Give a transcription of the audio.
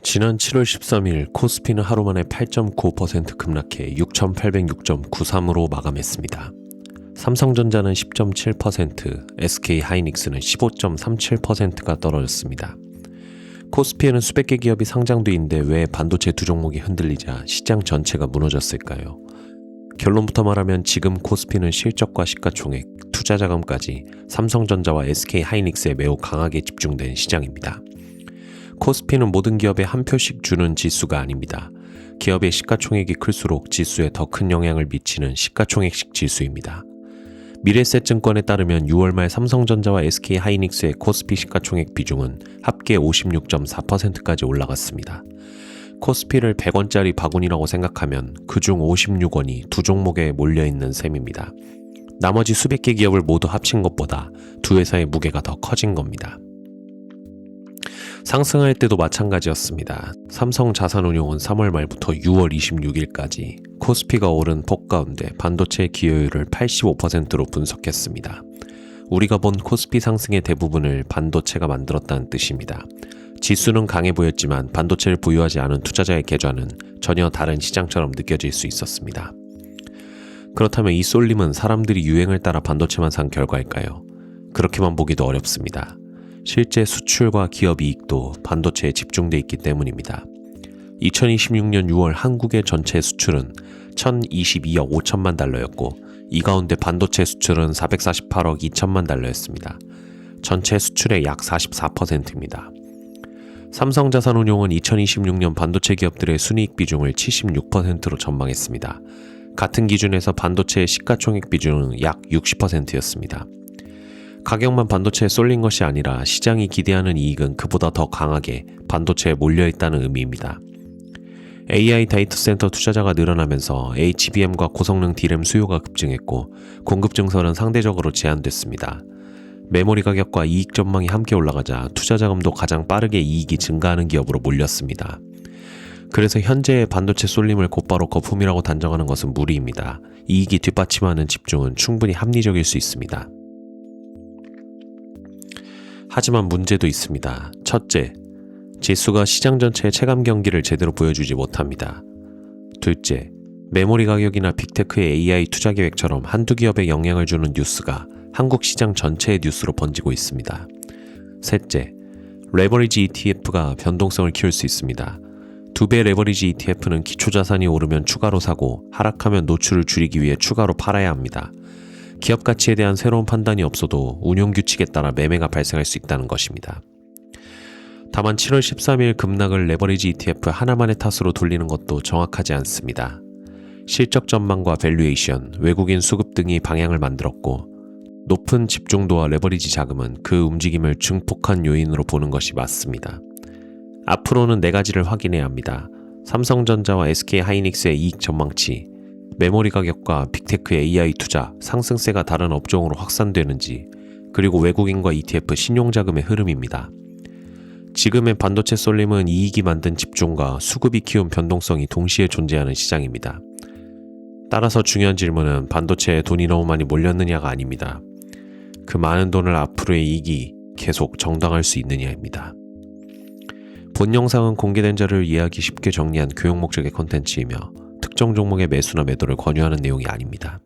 지난 7월 13일 코스피는 하루 만에 8.95% 급락해 6,806.93으로 마감했습니다. 삼성전자는 10.7%, SK하이닉스는 15.37%가 떨어졌습니다. 코스피에는 수백 개 기업이 상장돼 있는데 왜 반도체 두 종목이 흔들리자 시장 전체가 무너졌을까요? 결론부터 말하면 지금 코스피는 실적과 시가총액, 투자자금까지 삼성전자와 SK하이닉스에 매우 강하게 집중된 시장입니다. 코스피는 모든 기업에 한 표씩 주는 지수가 아닙니다. 기업의 시가총액이 클수록 지수에 더 큰 영향을 미치는 시가총액식 지수입니다. 미래에셋증권에 따르면 6월 말 삼성전자와 SK하이닉스의 코스피 시가총액 비중은 합계 56.4%까지 올라갔습니다. 코스피를 100원짜리 바구니라고 생각하면 그중 56원이 두 종목에 몰려있는 셈입니다. 나머지 수백 개 기업을 모두 합친 것보다 두 회사의 무게가 더 커진 겁니다. 상승할 때도 마찬가지였습니다. 삼성자산운용은 3월 말부터 6월 26일까지 코스피가 오른 폭 가운데 반도체 기여율을 85%로 분석했습니다. 우리가 본 코스피 상승의 대부분을 반도체가 만들었다는 뜻입니다. 지수는 강해 보였지만 반도체를 보유하지 않은 투자자의 계좌는 전혀 다른 시장처럼 느껴질 수 있었습니다. 그렇다면 이 쏠림은 사람들이 유행을 따라 반도체만 산 결과일까요? 그렇게만 보기도 어렵습니다. 실제 수출과 기업 이익도 반도체에 집중돼 있기 때문입니다. 2026년 6월 한국의 전체 수출은 1,022억 5천만 달러였고 이 가운데 반도체 수출은 448억 2천만 달러였습니다. 전체 수출의 약 44%입니다. 삼성자산운용은 2026년 반도체 기업들의 순이익 비중을 76%로 전망했습니다. 같은 기준에서 반도체의 시가총액 비중은 약 60%였습니다. 가격만 반도체에 쏠린 것이 아니라 시장이 기대하는 이익은 그보다 더 강하게 반도체에 몰려있다는 의미입니다. AI 데이터 센터 투자자가 늘어나면서 HBM과 고성능 D램 수요가 급증했고 공급 증설은 상대적으로 제한됐습니다. 메모리 가격과 이익 전망이 함께 올라가자 투자 자금도 가장 빠르게 이익이 증가하는 기업으로 몰렸습니다. 그래서 현재의 반도체 쏠림을 곧바로 거품이라고 단정하는 것은 무리입니다. 이익이 뒷받침하는 집중은 충분히 합리적일 수 있습니다. 하지만 문제도 있습니다. 첫째, 지수가 시장 전체의 체감 경기를 제대로 보여주지 못합니다. 둘째, 메모리 가격이나 빅테크의 AI 투자 계획처럼 한두 기업에 영향을 주는 뉴스가 한국 시장 전체의 뉴스로 번지고 있습니다. 셋째, 레버리지 ETF가 변동성을 키울 수 있습니다. 2배 레버리지 ETF는 기초자산이 오르면 추가로 사고 하락하면 노출을 줄이기 위해 추가로 팔아야 합니다. 기업 가치에 대한 새로운 판단이 없어도 운용 규칙에 따라 매매가 발생할 수 있다는 것입니다. 다만 7월 13일 급락을 레버리지 ETF 하나만의 탓으로 돌리는 것도 정확하지 않습니다. 실적 전망과 밸류에이션, 외국인 수급 등이 방향을 만들었고 높은 집중도와 레버리지 자금은 그 움직임을 증폭한 요인으로 보는 것이 맞습니다. 앞으로는 네 가지를 확인해야 합니다. 삼성전자와 SK하이닉스의 이익 전망치, 메모리 가격과 빅테크의 AI 투자, 상승세가 다른 업종으로 확산되는지, 그리고 외국인과 ETF 신용자금의 흐름입니다. 지금의 반도체 쏠림은 이익이 만든 집중과 수급이 키운 변동성이 동시에 존재하는 시장입니다. 따라서 중요한 질문은 반도체에 돈이 너무 많이 몰렸느냐가 아닙니다. 그 많은 돈을 앞으로의 이익이 계속 정당할 수 있느냐입니다. 본 영상은 공개된 자료를 이해하기 쉽게 정리한 교육 목적의 콘텐츠이며 특정 종목의 매수나 매도를 권유하는 내용이 아닙니다.